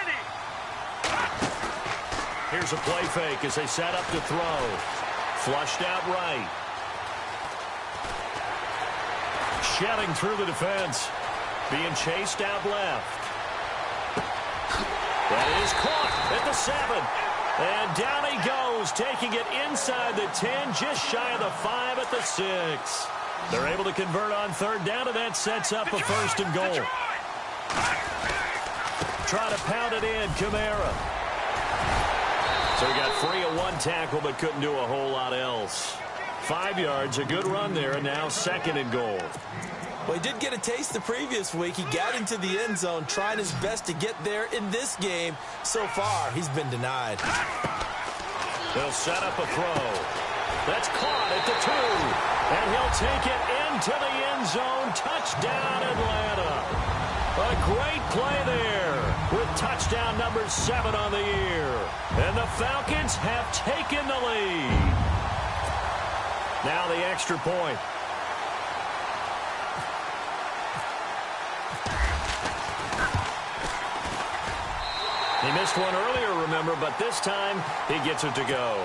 Speaker 5: Here's a play fake as they set up to throw. Flushed out right. Shelling through the defense. Being chased out left. That is caught at the 7. And down he goes, taking it inside the 10, just shy of the 5 at the 6. They're able to convert on 3rd down, and that sets up a 1st and goal. Try to pound it in, Kamara. So he got free of 1 tackle, but couldn't do a whole lot else. 5 yards, a good run there, and now 2nd and goal.
Speaker 6: Well, he did get a taste the previous week. He got into the end zone, trying his best to get there in this game. So far, he's been denied.
Speaker 5: They'll set up a throw. That's caught at the 2. And he'll take it into the end zone. Touchdown, Atlanta. A great play there with touchdown number 7 on the year. And the Falcons have taken the lead. Now the extra point. He missed one earlier, remember, but this time he gets it to go.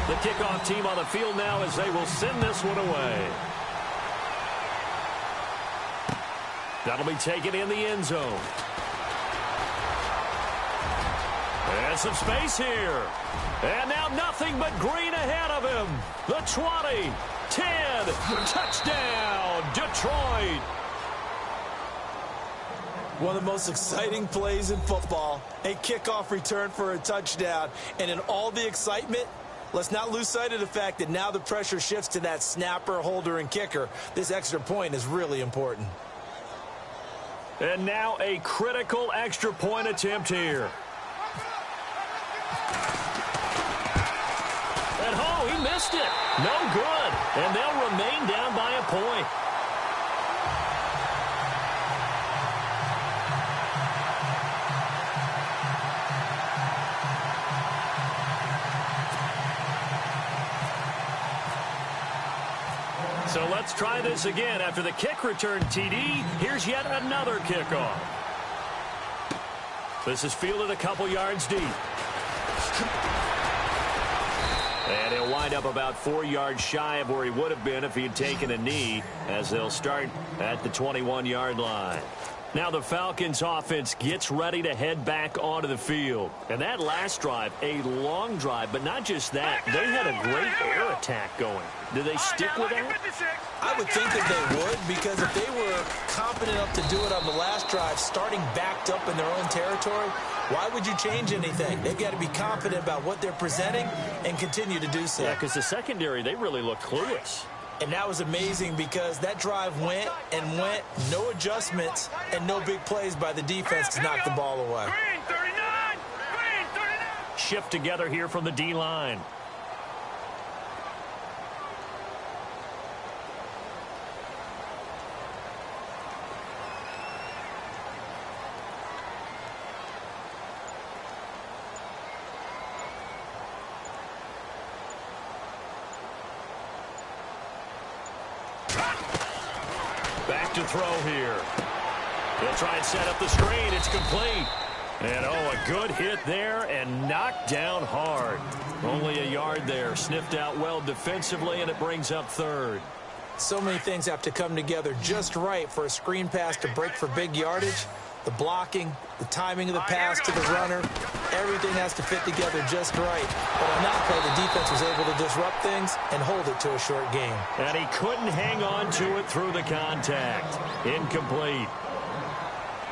Speaker 5: The kickoff team on the field now as they will send this one away. That'll be taken in the end zone. And some space here. And now nothing but green ahead of him. The 20, 10, touchdown, Detroit.
Speaker 6: One of the most exciting plays in football, a kickoff return for a touchdown. And in all the excitement, let's not lose sight of the fact that now the pressure shifts to that snapper, holder, and kicker. This extra point is really important.
Speaker 5: And now a critical extra point attempt here. And oh, he missed it. No good. And they'll remain down by a point. So let's try this again. After the kick return, TD, here's yet another kickoff. This is fielded a couple yards deep. And he'll wind up about 4 yards shy of where he would have been if he had taken a knee, as they'll start at the 21-yard line. Now the Falcons offense gets ready to head back onto the field. And that last drive, a long drive, but not just that. They had a great air attack going. Do they stick with that?
Speaker 6: I would think that they would, because if they were confident enough to do it on the last drive, starting backed up in their own territory, why would you change anything? They've got to be confident about what they're presenting and continue to do so.
Speaker 5: Yeah, because the secondary, they really look clueless.
Speaker 6: And that was amazing because that drive went and went, no adjustments, and no big plays by the defense to knock the ball away.
Speaker 2: Green 39! Green 39!
Speaker 5: Shift together here from the D-line. Back to throw here. He'll try and set up the screen. It's complete. And, oh, a good hit there and knocked down hard. Only a yard there. Sniffed out well defensively, and it brings up third.
Speaker 6: So many things have to come together just right for a screen pass to break for big yardage. The blocking, the timing of the pass to the runner, everything has to fit together just right. But on that play, the defense was able to disrupt things and hold it to a short game.
Speaker 5: And he couldn't hang on to it through the contact. Incomplete.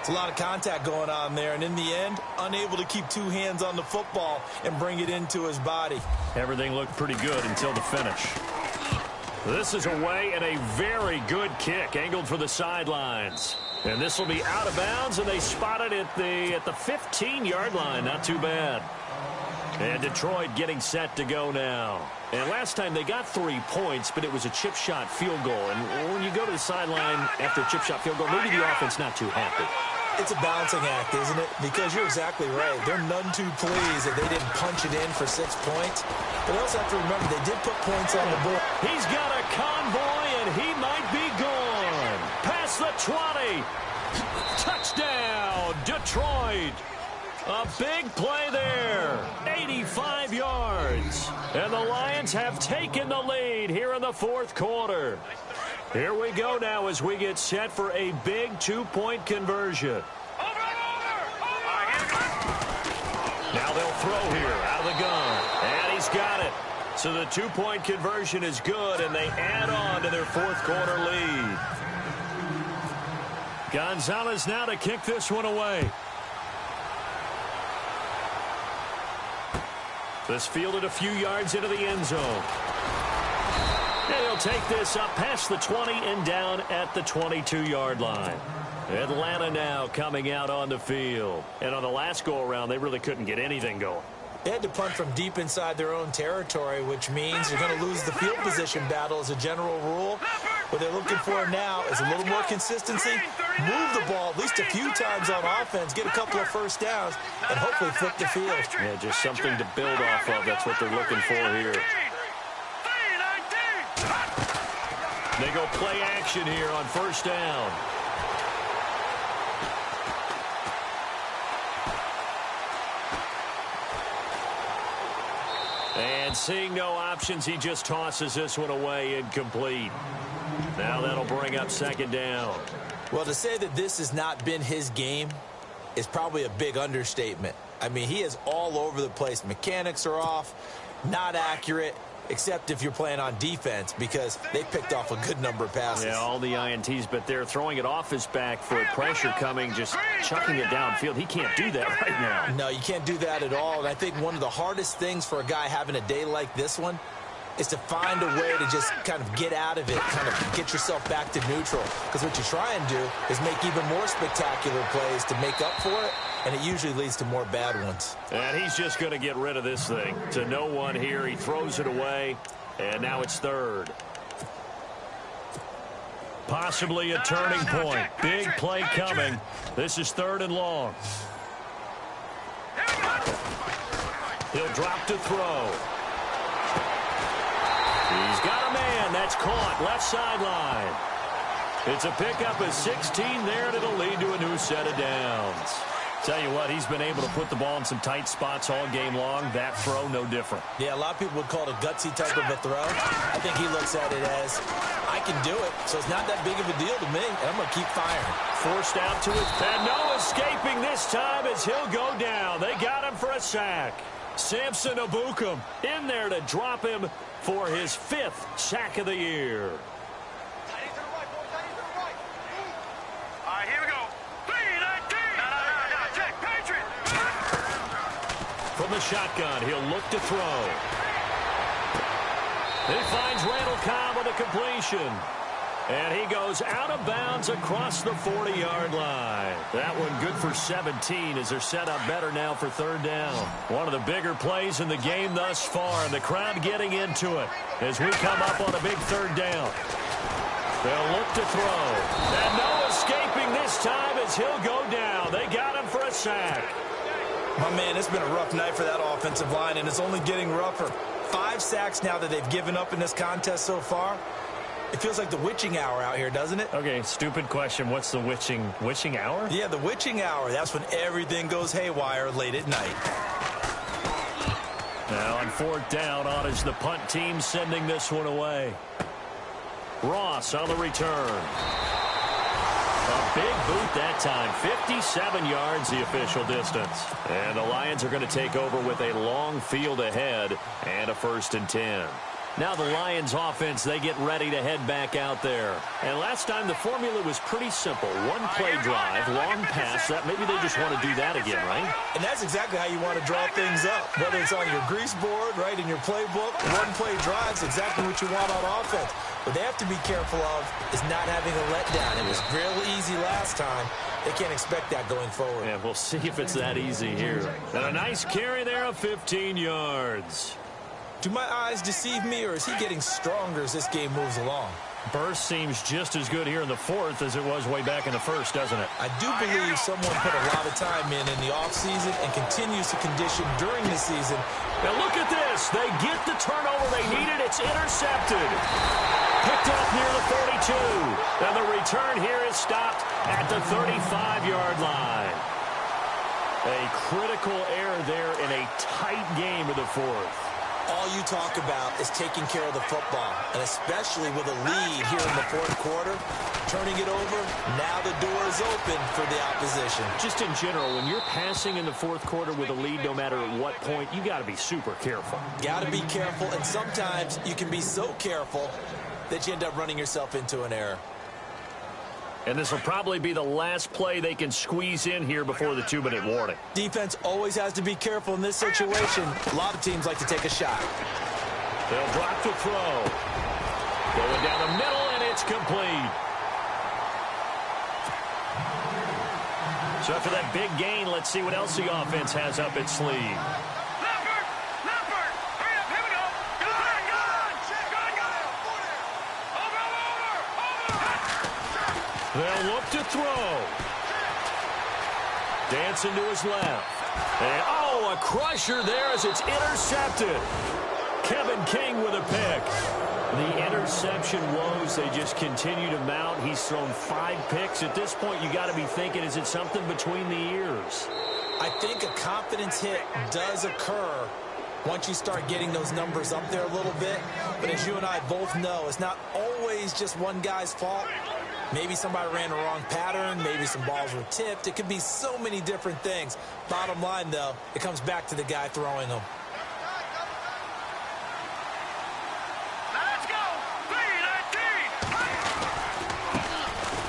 Speaker 6: It's a lot of contact going on there, and in the end, unable to keep two hands on the football and bring it into his body.
Speaker 5: Everything looked pretty good until the finish. This is away and a very good kick, angled for the sidelines. And this will be out of bounds, and they spot it at the 15-yard line. Not too bad. And Detroit getting set to go now. And last time they got 3 points, but it was a chip shot field goal. And when you go to the sideline after a chip shot field goal, maybe the offense not too happy.
Speaker 6: It's a balancing act, isn't it? Because you're exactly right. They're none too pleased that they didn't punch it in for 6 points. But also have to remember they did put points on the board.
Speaker 5: He's got a convoy, and he might be gone. Past the 20. Touchdown, Detroit. A big play there. 85 yards. And the Lions have taken the lead here in the fourth quarter. Here we go now as we get set for a big 2-point conversion. Now they'll throw here out of the gun. And he's got it. So the 2-point conversion is good, and they add on to their fourth quarter lead. Gonzalez now to kick this one away. This fielded a few yards into the end zone. And he'll take this up past the 20 and down at the 22-yard line. Atlanta now coming out on the field. And on the last go-around, they really couldn't get anything going.
Speaker 6: They had to punt from deep inside their own territory, which means you're going to lose the field position battle as a general rule. What they're looking for now is a little more consistency, move the ball at least a few times on offense, get a couple of first downs, and hopefully flip the field.
Speaker 5: Yeah, just something to build off of. That's what they're looking for here. They go play action here on first down. And seeing no options, he just tosses this one away incomplete. Now that'll bring up second down.
Speaker 6: Well, to say that this has not been his game is probably a big understatement. I mean, he is all over the place. Mechanics are off, not accurate, except if you're playing on defense, because they picked off a good number of passes.
Speaker 5: Yeah, all the INTs, but they're throwing it off his back for pressure coming, just chucking it downfield. He can't do that right now.
Speaker 6: No, you can't do that at all. And I think one of the hardest things for a guy having a day like this one is to find a way to just kind of get out of it, kind of get yourself back to neutral. Because what you try and do is make even more spectacular plays to make up for it, and it usually leads to more bad ones.
Speaker 5: And he's just going to get rid of this thing. To no one here. He throws it away, and now it's third. Possibly a turning point. Big play coming. This is third and long. He'll drop to throw. He's got a man. That's caught. Left sideline. It's a pickup of 16 there, and it'll lead to a new set of downs. Tell you what, he's been able to put the ball in some tight spots all game long. That throw, no different.
Speaker 6: Yeah, a lot of people would call it a gutsy type of a throw. I think he looks at it as, I can do it, so it's not that big of a deal to me, and I'm going to keep firing.
Speaker 5: Forced out to his and no escaping this time as he'll go down. They got him for a sack. Samson Abukum in there to drop him for his 5th sack of the year. From the shotgun, he'll look to throw. He finds Randall Cobb with a completion. And he goes out of bounds across the 40-yard line. That one good for 17 as they're set up better now for third down. One of the bigger plays in the game thus far, and the crowd getting into it as we come up on a big third down. They'll look to throw. And no escaping this time as he'll go down. They got him for a sack.
Speaker 6: My man, it's been a rough night for that offensive line, and it's only getting rougher. 5 sacks now that they've given up in this contest so far. It feels like the witching hour out here, doesn't it?
Speaker 5: Okay, stupid question. What's the witching hour?
Speaker 6: Yeah, the witching hour. That's when everything goes haywire late at night.
Speaker 5: Now on fourth down, on is the punt team sending this one away. Ross on the return. A big boot that time. 57 yards the official distance. And the Lions are going to take over with a long field ahead and a 1st and 10. Now the Lions offense, they get ready to head back out there. And last time the formula was pretty simple. One play drive, long pass. That maybe they just want to do that again, right?
Speaker 6: And that's exactly how you want to draw things up. Whether it's on your grease board, right, in your playbook, one play drives exactly what you want on offense. What they have to be careful of is not having a letdown. It was real easy last time. They can't expect that going forward.
Speaker 5: And we'll see if it's that easy here. And a nice carry there of 15 yards.
Speaker 6: Do my eyes deceive me, or is he getting stronger as this game moves along?
Speaker 5: Burst seems just as good here in the fourth as it was way back in the first, doesn't it?
Speaker 6: I do believe someone put a lot of time in the offseason and continues to condition during the season.
Speaker 5: Now look at this. They get the turnover they needed. It's intercepted. Picked up near the 42. And the return here is stopped at the 35-yard line. A critical error there in a tight game of the fourth.
Speaker 6: All you talk about is taking care of the football, and especially with a lead here in the fourth quarter, turning it over, now the door is open for the opposition.
Speaker 5: Just in general, when you're passing in the fourth quarter with a lead, no matter at what point, you got to be super careful.
Speaker 6: Got to be careful, and sometimes you can be so careful that you end up running yourself into an error.
Speaker 5: And this will probably be the last play they can squeeze in here before the 2-minute warning.
Speaker 6: Defense always has to be careful in this situation. A lot of teams like to take a shot.
Speaker 5: They'll drop the throw. Going down the middle, and it's complete. So after that big gain, let's see what else the offense has up its sleeve. They'll look to throw. Dancing to his left. And, oh, a crusher there as it's intercepted. Kevin King with a pick. The interception woes, they just continue to mount. He's thrown 5 picks. At this point, you got to be thinking, is it something between the ears?
Speaker 6: I think a confidence hit does occur once you start getting those numbers up there a little bit. But as you and I both know, it's not always just one guy's fault. Maybe somebody ran the wrong pattern. Maybe some balls were tipped. It could be so many different things. Bottom line, though, it comes back to the guy throwing them.
Speaker 2: Let's go!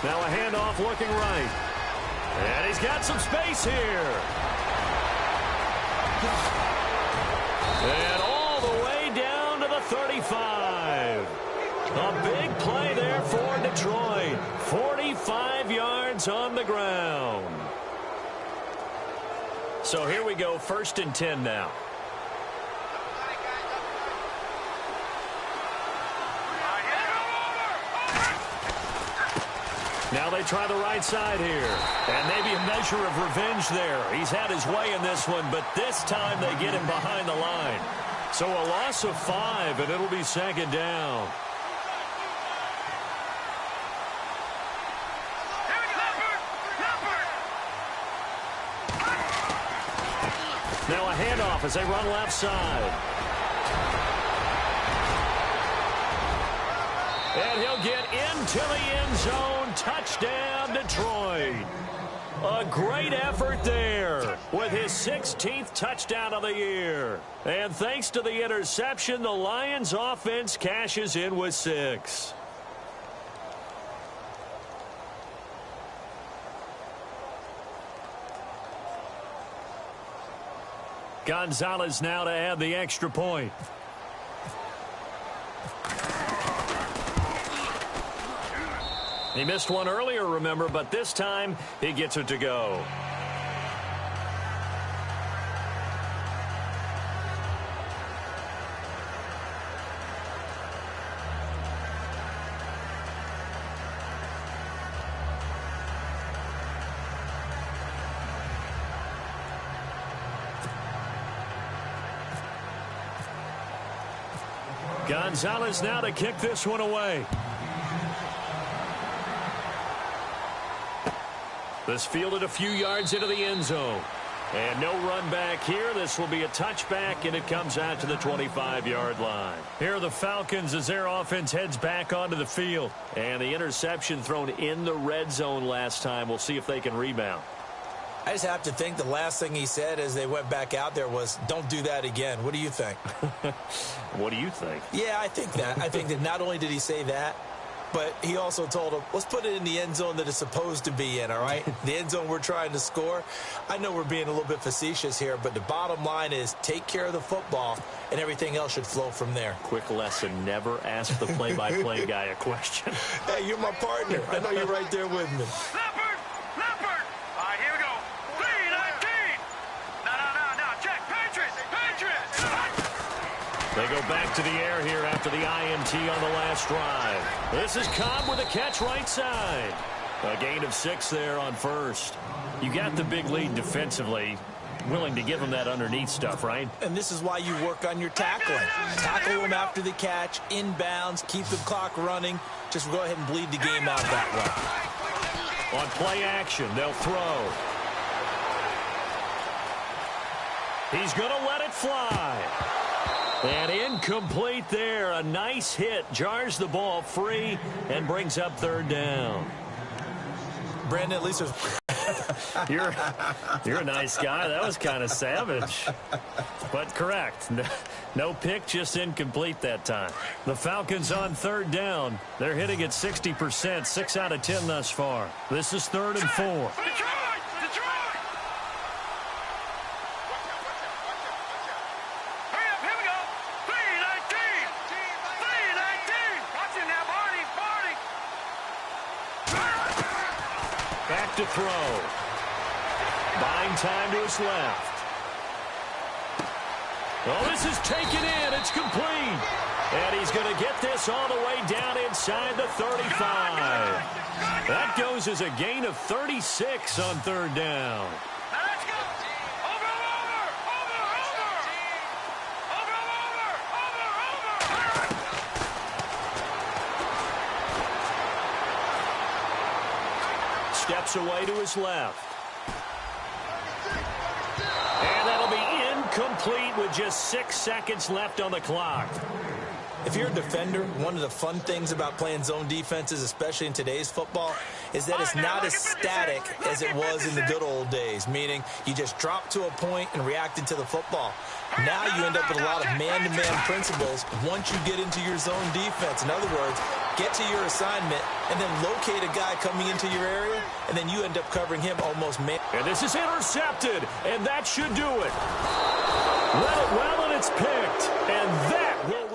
Speaker 5: Now a handoff looking right. And he's got some space here. And all the way down to the 35. A big play there for Detroit. 45 yards on the ground. So here we go, 1st and 10 now. Now they try the right side here. And maybe a measure of revenge there. He's had his way in this one, but this time they get him behind the line. So a loss of 5, and it'll be 2nd down. Now a handoff as they run left side. And he'll get into the end zone. Touchdown, Detroit. A great effort there with his 16th touchdown of the year. And thanks to the interception, the Lions offense cashes in with 6. Gonzalez now to add the extra point. He missed one earlier, remember, but this time he gets it to go. Gonzalez now to kick this one away. This fielded a few yards into the end zone. And no run back here. This will be a touchback, and it comes out to the 25-yard line. Here are the Falcons as their offense heads back onto the field. And the interception thrown in the red zone last time. We'll see if they can rebound.
Speaker 6: I just have to think the last thing he said as they went back out there was, don't do that again. What do you think?
Speaker 5: What do you think?
Speaker 6: Yeah, I think that. I think that not only did he say that, but he also told him, let's put it in the end zone that it's supposed to be in, all right? The end zone we're trying to score. I know we're being a little bit facetious here, but the bottom line is take care of the football, and everything else should flow from there.
Speaker 5: Quick lesson, never ask the play-by-play guy a question.
Speaker 6: Hey, you're my partner. I know you're right there with me.
Speaker 2: Leopard! Leopard!
Speaker 5: They go back to the air here after the INT on the last drive. This is Cobb with a catch right side. A gain of 6 there on first. You got the big lead defensively. Willing to give them that underneath stuff, right?
Speaker 6: And this is why you work on your tackling. Tackle them after the catch, inbounds, keep the clock running. Just go ahead and bleed the game out that way.
Speaker 5: On play action, they'll throw. He's going to let it fly. And incomplete there. A nice hit. Jars the ball free and brings up 3rd down.
Speaker 6: Brandon, at least there's...
Speaker 5: You're a nice guy. That was kind of savage. But correct. No pick, just incomplete that time. The Falcons on 3rd down. They're hitting at 60%, 6 out of 10 thus far. This is 3rd and 4.
Speaker 2: Detroit! Hurry up, here we go. 319! 319! Watch it now, Barney!
Speaker 5: Back to throw. Buying time to his left. Oh, this is taken in. It's complete. And he's going to get this all the way down inside the 35. That goes as a gain of 36 on 3rd down.
Speaker 2: Now let's go! Over!
Speaker 5: Steps away to his left. And that'll be incomplete with just 6 seconds left on the clock.
Speaker 6: If you're a defender, one of the fun things about playing zone defenses, especially in today's football, is that it's not as static as it was in the good old days, meaning you just drop to a point and reacted to the football. Now you end up with a lot of man-to-man principles once you get into your zone defense. In other words, get to your assignment and then locate a guy coming into your area, and then you end up covering him almost man.
Speaker 5: And this is intercepted, and that should do it. Well, and it's picked, and that will...